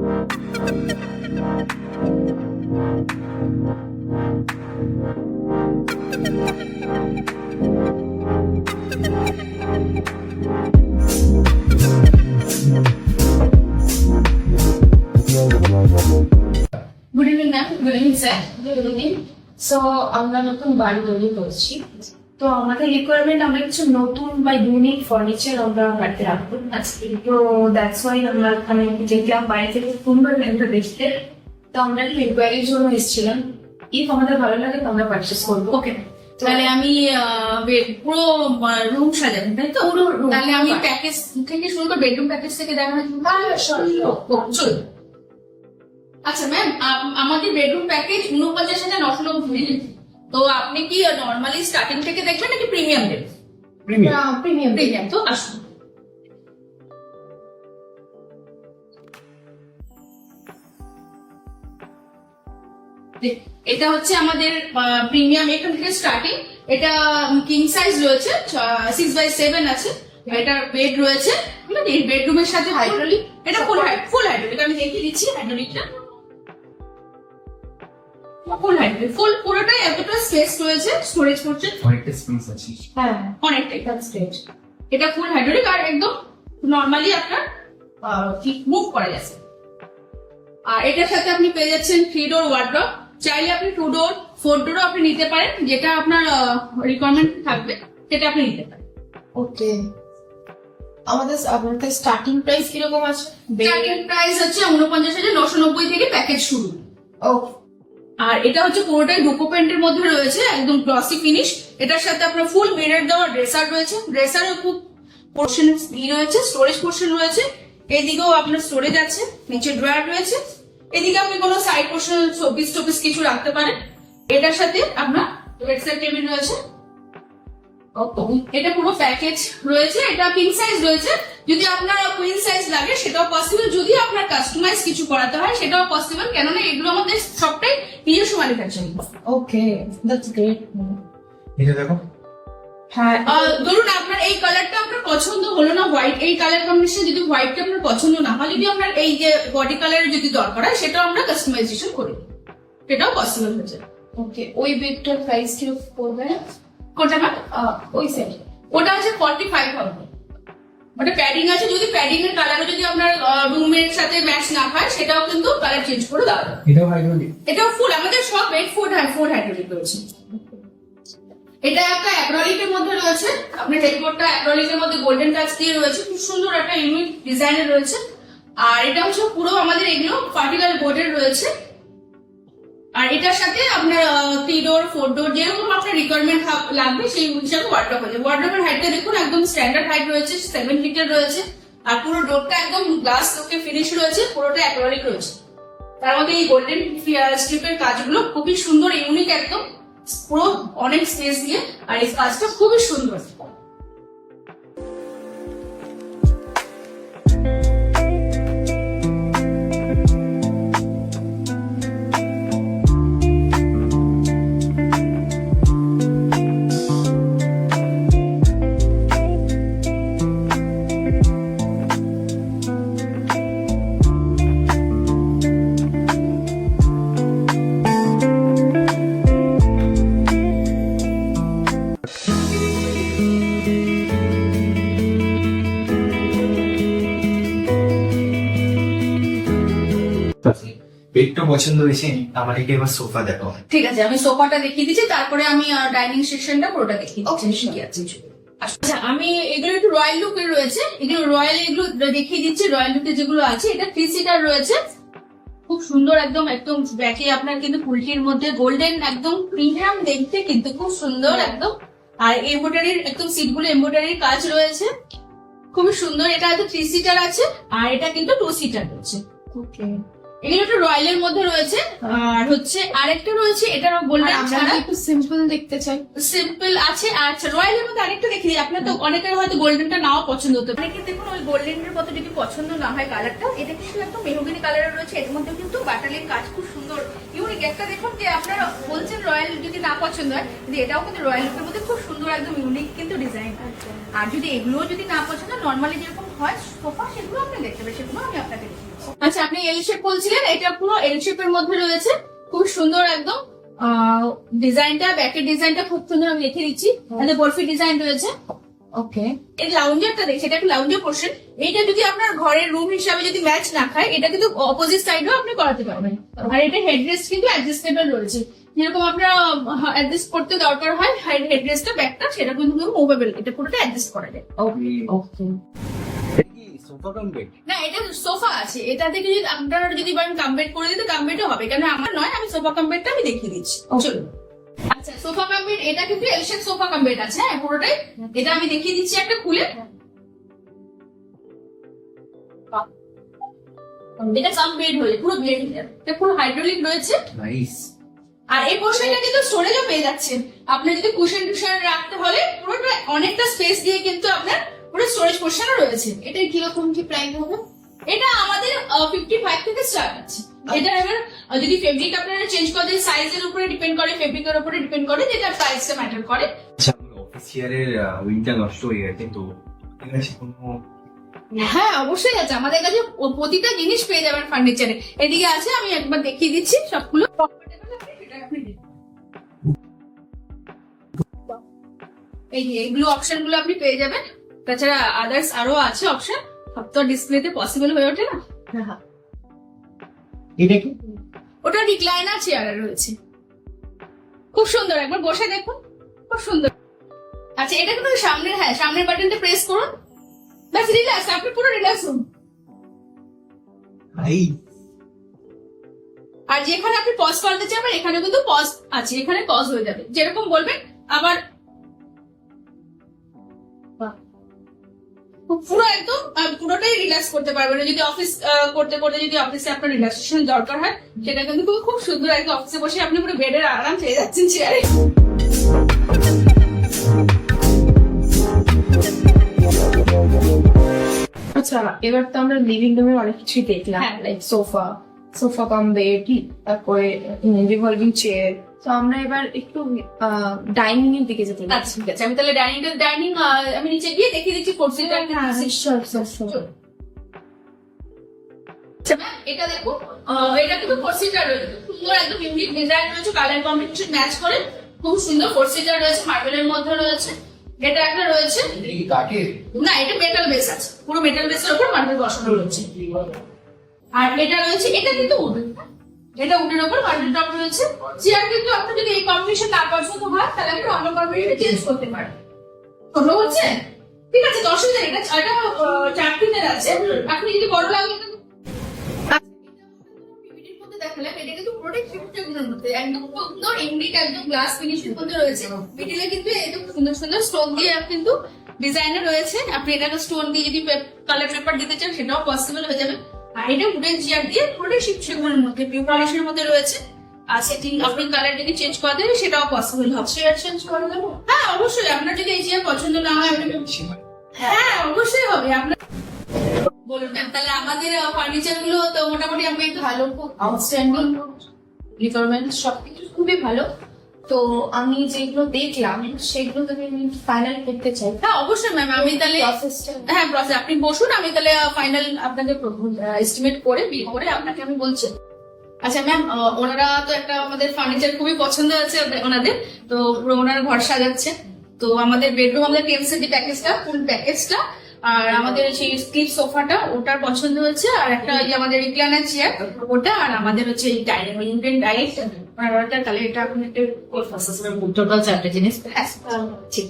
Good evening ma'am, good evening sir. Good evening. So আমরা নতুন বাড়ি তৈরি করছি, তো আমাদের রিকোয়ারমেন্ট আমরা কিছু নতুন বা ইউনিক ফার্নিচার আমরা বাড়িতে রাখবো আজকে। তো দ্যাটস ওয়াই আমরা ওখানে দেখলাম বাড়ি থেকে সুন্দর একটা দেখতে, তো আমরা ইনকোয়ারির জন্য এসেছিলাম। ইফ আমাদের ভালো লাগে তো আমরা পারচেস করবো। ওকে, তাহলে আমি পুরো রুম সাজাবো, তাই তো? তাহলে আমি প্যাকেজ থেকে শুরু করে বেডরুম প্যাকেজ থেকে চলুন। আচ্ছা ম্যাম, আমাদের বেডরুম প্যাকেজ 49,990। তো আপনি কি নর্মালি স্টার্টিং থেকে দেখবেন নাকি প্রিমিয়াম দেবেন? প্রিমিয়াম তো আসুন। এটা হচ্ছে আমাদের প্রিমিয়াম, এখান থেকে স্টার্টিং। এটা কিং সাইজ রয়েছে, 6x7 আছে। এটা বেড রয়েছে, এই বেডরুমের সাথে হাইড্রোলিক। এটা ফুল হাইড্রোলিক, আমি দেখিয়ে দিচ্ছি হাইড্রোলিকটা। ফুল হাইড্রোলিক, ফুল পুরোটাই এতটা স্পেস রয়েছে, স্টোরেজ করছে অনেকটা স্পেস আছে। হ্যাঁ, অনেকটাই স্পেস। এটা ফুল হাইড্রোলিক আর একদম নরমালি আপনার ঠিক মুভ করা যাচ্ছে। আর এটার সাথে আপনি পেয়ে যাচ্ছেন 3 ডোর ওয়ার্ডরোব। চাইলে আপনি 2 ডোর 4 ডোরও আপনি নিতে পারেন, যেটা আপনার রিকোয়ারমেন্ট থাকবে সেটা আপনি নিতে পারেন। ওকে, আমাদের স্টার্টিং প্রাইস কিরকম আছে? স্টার্টিং প্রাইস হচ্ছে 49,990 থেকে প্যাকেজ শুরু। ওকে। আর এটা হচ্ছে পুরোটাই ডুকো পেন্টের মধ্যে রয়েছে, একদম গ্লসি ফিনিশ। এটার সাথে আপনার ফুল মিরর দেওয়া ড্রেসার রয়েছে। ড্রেসারও খুব পোর্শন রয়েছে, স্টোরেজ পোর্শন রয়েছে। এদিকেও আপনার স্টোরেজ আছে, নিচে ড্রয়ার রয়েছে। এদিকে আপনি কোনো সাইড পোর্শন শোপিস কিছু রাখতে পারেন। এটার সাথে আপনার বেডসাইড টেবিল রয়েছে। এটা পুরো প্যাকেজ রয়েছে। এটা কিং সাইজ রয়েছে, যদি আপনার কুইন সাইজ লাগে সেটাও পসিবল। যদি আপনার কাস্টমাইজ কিছু করাতে হয় সেটাও পসিবল, কেননা এগুলো আমাদের সবটাই নিজস্ব ম্যানুফ্যাকচারিং। Okay, that's great. এটা দেখো। হ্যাঁ, ধরুন আপনার এই কালারটা আপনার পছন্দ হলো না, হোয়াইট, এই কালার কম্বিনেশন যদি হোয়াইটটা আপনার পছন্দ না হয়, যদি আপনার এই যে বডি কালারের যদি দরকার হয় সেটাও আমরা কাস্টমাইজেশন করি, সেটাও পসিবল হচ্ছে। ওকে। ওই বেডটার প্রাইস কিরকম পড়বে? কোনটা ম্যাম? ওই সেট। ওটা হচ্ছে 45 হবে। ওটা প্যাডিং আছে, যদি প্যাডিং এর কালারও যদি আপনার রুমের সাথে ম্যাচ না হয় সেটাও কিন্তু কালার চেঞ্জ করে দেওয়া যাবে। এটাও হাইড্রোলিক। এটাও ফুল, আমাদের সব বেড ফুল হাইড্রোলিক রয়েছে। এটা একটা অ্যাক্রিলিকের মধ্যে রয়েছে, আপনার হেডবোর্ডটা অ্যাক্রিলিকের মধ্যে গোল্ডেন টাচ দিয়ে রয়েছে, খুব সুন্দর একটা ইউনিক ডিজাইনের রয়েছে। আর এটা হচ্ছে পুরো আমাদের এগুলো পার্টিকুলার বোর্ডের রয়েছে। আর এটার সাথে আপনার 3 ডোর 4 ডোর যেরকম আপনার রিকোয়ারমেন্ট লাগবে সেই হিসাবে ওয়ার্ডরোব হয়েছে। ওয়ার্ডরোবের হাইটটা দেখুন, একদম স্ট্যান্ডার্ড হাইট রয়েছে, 7 ফিটের রয়েছে। আর পুরো ডোরটা একদম গ্লাস লোকে ফিনিশ রয়েছে, পুরোটা অ্যাক্রিলিক রয়েছে। তার মধ্যে এই গোল্ডেন স্ট্রিপের কাজগুলো খুবই সুন্দর, ইউনিক একদম, পুরো অনেক স্পেস দিয়ে। আর এই কাজটা খুবই সুন্দর। বেডটা পছন্দ হয়েছে, আমাদেরকে এবার সোফা দেখো। ঠিক আছে, আমি সোফাটা দেখিয়ে দিচ্ছি, তারপরে আমি ডাইনিং সেকশনটা পুরোটা দেখিয়ে দিচ্ছি। কি আছে? আচ্ছা, আমি এগুলো একটু রয়্যাল লুকের রয়েছে, এগুলো রয়্যাল, এগুলো দেখিয়ে দিচ্ছি। রয়্যাল লুকে যেগুলো আছে, এটা 3 সিটার রয়েছে, খুব সুন্দর, একদম ব্যাকে আপনার কিন্তু ফুলটির মধ্যে গোল্ডেন, একদম প্রিমিয়াম দেখতে, কিন্তু খুব সুন্দর একদম। আর এমব্রয়ডারির একদম সিটগুলো এমব্রয়ডারির কাজ রয়েছে, খুবই সুন্দর। এটা হয়তো 3 সিটার আছে, আর এটা কিন্তু 2 সিটার রয়েছে। ওকে, এগুলো একটু রয়্যালের মধ্যে রয়েছে। আর হচ্ছে আরেকটা রয়েছে, এটারও গোল্ডেন ছাড়া একটু সিম্পল দেখতে চাই। সিম্পল আছে। আচ্ছা, রয়্যালের মধ্যে আরেকটা দেখে দিই, আপনার তো অনেকের হয়তো গোল্ডেনটা নাও পছন্দ হতে পারে। অনেকে দেখুন ওই গোল্ডেনের মতো যদি পছন্দ না হয় কালারটা, এটা কিন্তু একদম মেহগনি কালারের রয়েছে, এর মধ্যে কিন্তু বাটালির কাজ খুব সুন্দর ইউনিক। একটা দেখুন যে আপনারা বলছেন রয়্যাল যদি না পছন্দ হয়, কিন্তু এটাও কিন্তু রয়্যাল লুকের মধ্যে খুব সুন্দর, একদম ইউনিক কিন্তু ডিজাইন। আর যদি এগুলোও যদি না পছন্দ, নর্মালি যেরকম হয় সোফা, সেগুলো আপনি দেখতে পাবেন, সেগুলো আমি আপনাকে দেখিয়েছি। আচ্ছা, আপনি এল শেপ বলছিলেন, এটা পুরো এল শেপের মধ্যে রয়েছে, খুব সুন্দর একদম ডিজাইনটা, ব্যাকের ডিজাইনটা খুব সুন্দর, আমি লিখে দিচ্ছি, এখানে বরফি ডিজাইন রয়েছে। ওকে, এই লাউঞ্জারটা দেখছি, এটা একটা লাউঞ্জার পোর্শন। এটা যদি আপনার ঘরের রুম হিসাবে যদি ম্যাচ না খায়, এটা কিন্তু অপোজিট সাইডেও আপনি করাতে পারবেন। আর এটা হেডরেস্ট কিন্তু অ্যাডজাস্টেবল রয়েছে, যেরকম আপনার অ্যাডজাস্ট করতে দরকার হয় হেডরেস্টটা ব্যাকটা, সেটা কিন্তু মুভেবল, এটা পুরোটা অ্যাডজাস্ট করা যায়। Okay, okay. Sofa cum bed? না, এটা সোফা আছে, এটা থেকে যদি আপনারা যদি বলেন কাম বেড করে দিতে, কাম বেডও হবে, কেন আমার নয়, আমি সোফা কাম বেডটা আমি দেখিয়ে দিচ্ছি। চলুন। আচ্ছা, সোফা কাম বেড, এটা কিন্তু এল শেপ সোফা কাম বেড আছে, হ্যাঁ পুরোটাই। এটা আমি দেখিয়ে দিচ্ছি একটা খুলে। এটা কাম বেড হয়ে পুরো বেড, এটা পুরো হাইড্রোলিক রয়েছে। নাইস। আর এই পোর্শনটা কিন্তু স্টোরেজও পেয়ে যাচ্ছেন। আপনি যদি কুশন টুশন রাখতে হলে পুরোটা অনেকটা স্পেস দিয়ে কিন্তু আপনার পুরো স্টোরেজ পোর্শনও রয়েছে। এটা কিরকম কি প্রাইস হবে? এটা আমাদের 55 থেকে স্টার্ট আছে। এটা এবার যদি ফেব্রিক আপনারা চেঞ্জ করে দেন, সাইজের উপরে ডিপেন্ড করে, ফেব্রিকের উপরে ডিপেন্ড করে, যেটা প্রাইসটা ম্যাটার করে। আচ্ছা, আমার অফিস চেয়ারের উইংটা নষ্ট হয়ে গেছে, তো ঠিক আছে কোনো? হ্যাঁ, অবশ্যই আছে, আমাদের কাছে প্রতিটা জিনিস পেয়ে যাবেন ফার্নিচারে। এদিকে আছে, আমি একবার দেখিয়ে দিচ্ছি সবগুলো। এই যে এইগুলো অপশন গুলো আপনি পেয়ে যাবেন, তাছাড়া আদার্স আরো আছে অপশন, সব তো ডিসপ্লেতে পসিবল হয়ে ওঠে না। এটা কি? ওটা রিক্লাইনার চেয়ার রয়েছে, খুব সুন্দর, একবার বসে দেখুন, খুব সুন্দর। আচ্ছা, এটা কিন্তু সামনের, হ্যাঁ সামনের বাটনটা প্রেস করুন, ব্যাস রিল্যাক্স, আপনি পুরো রিল্যাক্স হন। এই আর যেখানে আপনি পজ করতে চাবেন, এখানে কিন্তু পজ আছে, এখানে পজ হয়ে যাবে, যেরকম বলবেন। আবার পুরো একদম পুরোটাই রিল্যাক্স করতে পারবেন। যদি অফিস করতে করতে যদি অফিসে আপনার রিল্যাক্সেশন দরকার হয়, সেটা কিন্তু খুব সুন্দর, একদম অফিসে বসে আপনি পুরো বেডের আরাম পেয়ে যাচ্ছেন চেয়ারে। আচ্ছা, এবার তো আমরা লিভিং রুমে অনেক কিছুই দেখলাম, হ্যাঁ। লাইক সোফা কাম বেড, তারপরে রিভলভিং চেয়ার। তো আমরা এবার একটু ডাইনিং এর দিকে যেতে আচ্ছা, ঠিক আছে, আমি তাহলে ডাইনিং আমি নিচে গিয়ে দেখিয়ে দিচ্ছি ফোর সিটার। এটা দেখুন, এটা কিন্তু ফোর সিটার রয়েছে, সুন্দর একদম ইউনিক ডিজাইন রয়েছে, কালার কম্বিনেশন ম্যাচ করে খুব সুন্দর ফোর সিটার রয়েছে, মার্বেলের মধ্যে রয়েছে। এটা একটা রয়েছে, না এটা মেটাল বেস আছে, পুরো মেটাল বেসের উপর মার্বেল বসানো রয়েছে। আর এটা রয়েছে, এটা কিন্তু উডেন, এটা উডের উপর মার্বেল টপ রয়েছে। চেয়ার কিন্তু আপনি যদি এই কম্বিনেশন না পছন্দ হয়, তাহলে আপনি অন্য কম্বিনেশন চেঞ্জ করতে পারেন। ছোট হচ্ছে, ঠিক আছে, 10,000, এটা 4 আছে। আপনি যদি বড় লাগে, দেখালাম, এটা কিন্তু প্রোডাক্ট একদম সুন্দর ইউনিক, একদম গ্লাস ফিনিশের মধ্যে রয়েছে। মিডিলে কিন্তু একদম সুন্দর সুন্দর স্টোন দিয়ে কিন্তু ডিজাইনে রয়েছে। আপনি এটাকে স্টোন দিয়ে যদি কালার পেপার দিতে চান, সেটাও পসিবল হয়ে যাবে। আর এটা উডেন চেয়ার দিয়ে পুরোটাই শিপশেপের মধ্যে, পিউ পলিশের মধ্যে রয়েছে। আর সেটিং আপনি কালার যদি চেঞ্জ করে দেবেন, সেটাও পসিবল হবে। চেয়ার চেঞ্জ করে দেবো, হ্যাঁ অবশ্যই। আপনার যদি এই চেয়ার পছন্দ না হয়, আপনি হ্যাঁ অবশ্যই হবে আপনার। বলুন ম্যাম, তাহলে আমাদের ফার্নিচার গুলো তো মোটামুটি আমি ভালো, খুব আউটস্ট্যান্ডিং, রিকোয়ারমেন্ট সবকিছু খুবই ভালো। তো আমি যেগুলো দেখলাম, সেগুলো যদি আমি ফাইনাল করতে চাই, হ্যাঁ অবশ্যই ম্যাম। আমি তাহলে প্রসেসটা হ্যাঁ প্রসেস, আপনি বসুন, আমি তাহলে ফাইনাল আপনাকে এস্টিমেট করে বিল করে আপনাকে আমি বলছি। আচ্ছা ম্যাম, ওনারা তো একটা আমাদের ফার্নিচার খুবই পছন্দ আছে ওনাদের, তো পুরো ওনার ঘর সাজাচ্ছে। তো আমাদের বেডরুম, আমাদের 10 সেন্টি প্যাকেজটা, ফুল প্যাকেজটা, আর আমাদের সেই স্লিপ সোফাটা, ওটার পছন্দ হয়েছে। আর একটা আমাদের রিক্লাইনার চেয়ার, ওটা, আর আমাদের হচ্ছে এই ডাইনিং ইন্ডিয়ান ডাইনিং, ওটা। তাহলে এটা আপনি একটা টোটাল 4টে জিনিস। ঠিক।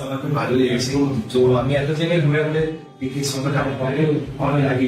আমার খুব ভালো লেগেছে। তো আমি এত জায়গায় ঘুরে ঘুরে দেখি সোফাটা আমার ভালো লাগে,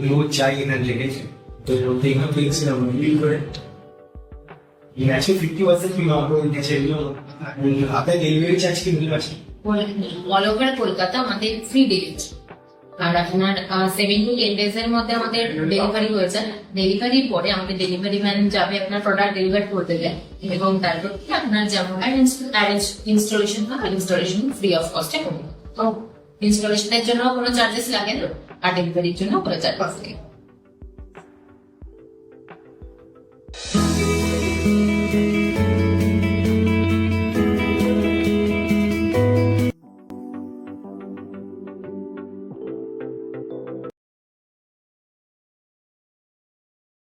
রোজ চাই এনার লেগেছে। তো দেখলাম, দেখছিলাম বিল করে ম্যাচে 50% বিল করে দিয়েছে। হাতে ডেলিভারি চার্জ কি বিল আছে? অল ওভার কলকাতা আমাদের ফ্রি ডেলিভারি, আর আপনার 7 to 10 days এর মধ্যে আমাদের ডেলিভারি হয়ে যায়। ডেলিভারির পরে আমাদের ডেলিভারি ম্যান যাবে আপনার প্রোডাক্ট ডেলিভার করতে দেয়, এবং তারপর আপনার যেমন ইনস্টলেশন হয়, ইনস্টলেশন ফ্রি অফ কস্টে হবে। ইনস্টলেশনের জন্য কোনো চার্জেস লাগে না, আর ডেলিভারির জন্য কোনো চার্জেস লাগে।